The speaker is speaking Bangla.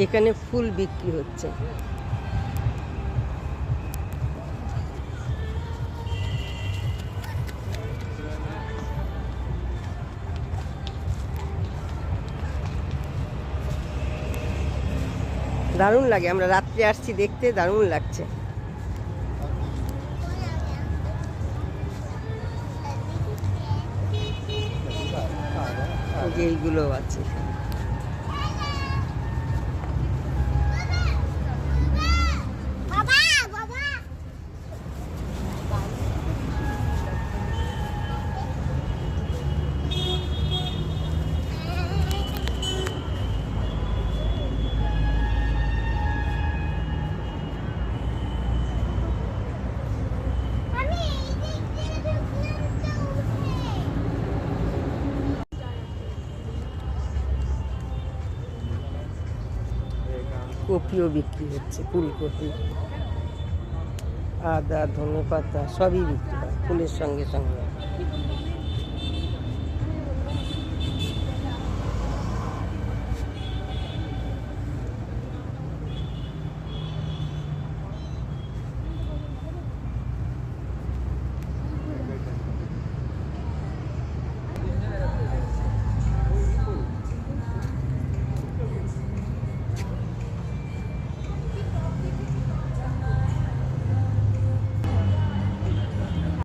এখানে ফুল বিক্রি হচ্ছে। দারুণ লাগে, আমরা রাত্রে আসছি দেখতে, দারুণ লাগছে। যে এইগুলো আছে, কপিও বিক্রি হচ্ছে, ফুলকপি, আদা, ধনেপাতা সবই বিক্রি হয় ফুলের সঙ্গে সঙ্গে।